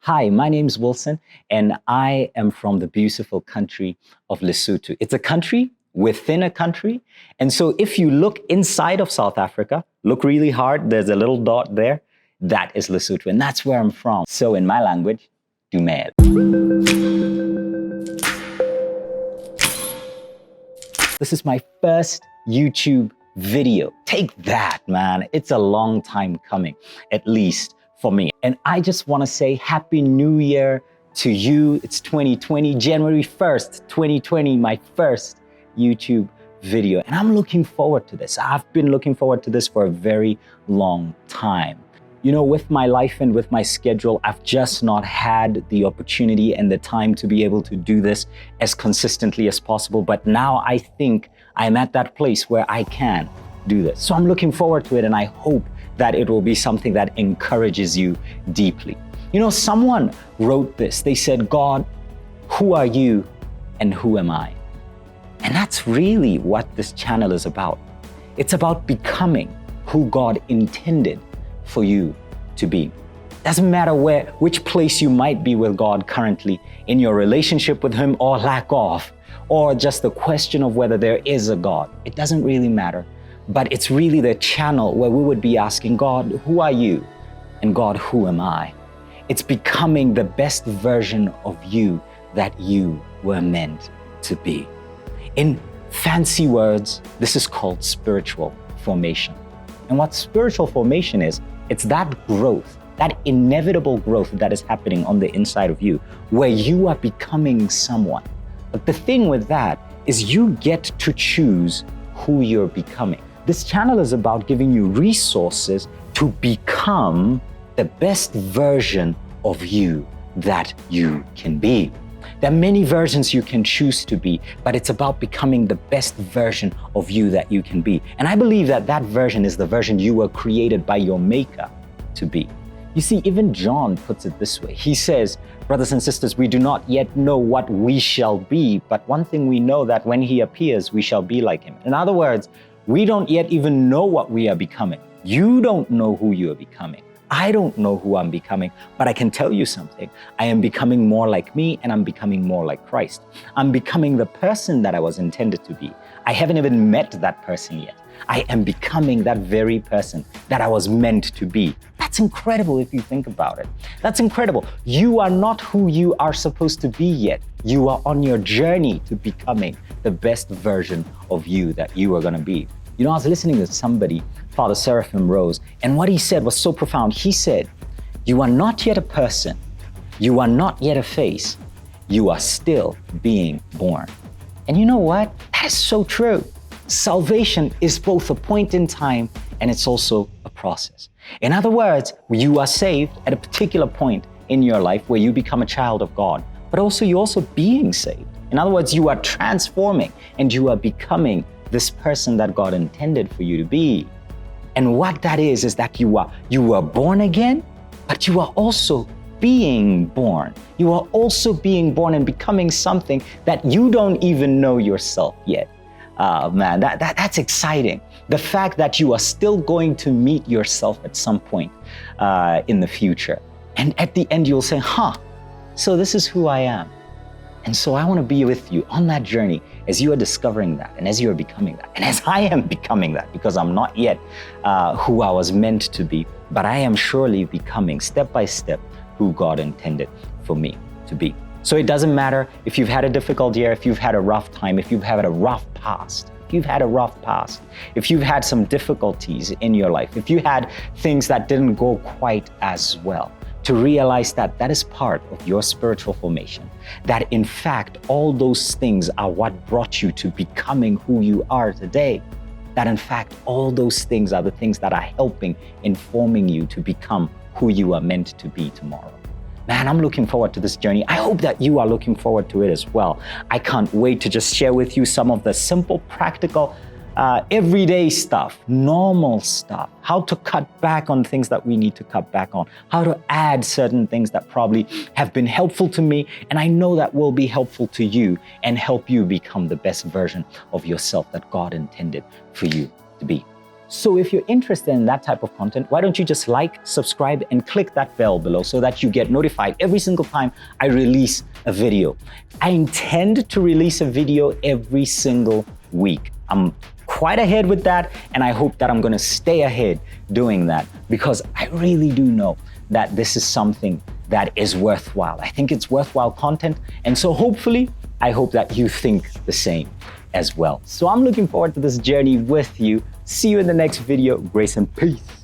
Hi, my name's Wilson, and I am from the beautiful country of Lesotho. It's a country within a country. And so if you look inside of South Africa, look really hard, there's a little dot there. That is Lesotho, and that's where I'm from. So in my language, Dumela. This is my first YouTube video. Take that, man. It's a long time coming, at least for me. And I just want to say Happy New Year to you. It's 2020, January 1st, 2020, my first YouTube video. And I'm looking forward to this. I've been looking forward to this for a very long time. You know, with my life and with my schedule, I've just not had the opportunity and the time to be able to do this as consistently as possible. But now I think I'm at that place where I can do this. So I'm looking forward to it, and I hope that it will be something that encourages you deeply. You know, someone wrote this. They said, God, who are you and who am I? And that's really what this channel is about. It's about becoming who God intended for you to be. Doesn't matter which place you might be with God currently, in your relationship with Him or lack of, or just the question of whether there is a God. It doesn't really matter. But it's really the channel where we would be asking God, who are you? And God, who am I? It's becoming the best version of you that you were meant to be. In fancy words, this is called spiritual formation. And what spiritual formation is, it's that growth, that inevitable growth that is happening on the inside of you, where you are becoming someone. But the thing with that is you get to choose who you're becoming. This channel is about giving you resources to become the best version of you that you can be. There are many versions you can choose to be, but it's about becoming the best version of you that you can be. And I believe that that version is the version you were created by your Maker to be. You see, even John puts it this way. He says, brothers and sisters, we do not yet know what we shall be, but one thing we know, that when He appears, we shall be like Him. In other words, we don't yet even know what we are becoming. You don't know who you are becoming. I don't know who I'm becoming, but I can tell you something. I am becoming more like me, and I'm becoming more like Christ. I'm becoming the person that I was intended to be. I haven't even met that person yet. I am becoming that very person that I was meant to be. That's incredible if you think about it. That's incredible. You are not who you are supposed to be yet. You are on your journey to becoming the best version of you that you are going to be. You know, I was listening to somebody, Father Seraphim Rose, and what he said was so profound. He said, you are not yet a person. You are not yet a face. You are still being born. And you know what? That is so true. Salvation is both a point in time and it's also a process. In other words, you are saved at a particular point in your life where you become a child of God, but also you're also being saved. In other words, you are transforming and you are becoming this person that God intended for you to be. And what that is that you are born again, but you are also being born. You are also being born and becoming something that you don't even know yourself yet. Man, that's exciting. The fact that you are still going to meet yourself at some point in the future. And at the end, you'll say, so this is who I am. And so I want to be with you on that journey as you are discovering that and as you are becoming that. And as I am becoming that, because I'm not yet who I was meant to be, but I am surely becoming step by step who God intended for me to be. So it doesn't matter if you've had a difficult year, if you've had a rough time, if you've had a rough past, if you've had some difficulties in your life, if you had things that didn't go quite as well, to realize that that is part of your spiritual formation, that in fact, all those things are what brought you to becoming who you are today, that in fact, all those things are the things that are helping informing you to become who you are meant to be tomorrow. Man, I'm looking forward to this journey. I hope that you are looking forward to it as well. I can't wait to just share with you some of the simple, practical, everyday stuff, normal stuff, how to cut back on things that we need to cut back on, how to add certain things that probably have been helpful to me, and I know that will be helpful to you and help you become the best version of yourself that God intended for you to be. So if you're interested in that type of content, why don't you just like, subscribe, and click that bell below so that you get notified every single time I release a video. I intend to release a video every single week. I'm quite ahead with that, and I hope that I'm gonna stay ahead doing that because I really do know that this is something that is worthwhile. I think it's worthwhile content, and so hopefully, I hope that you think the same as well. So I'm looking forward to this journey with you. See you in the next video. Grace and peace.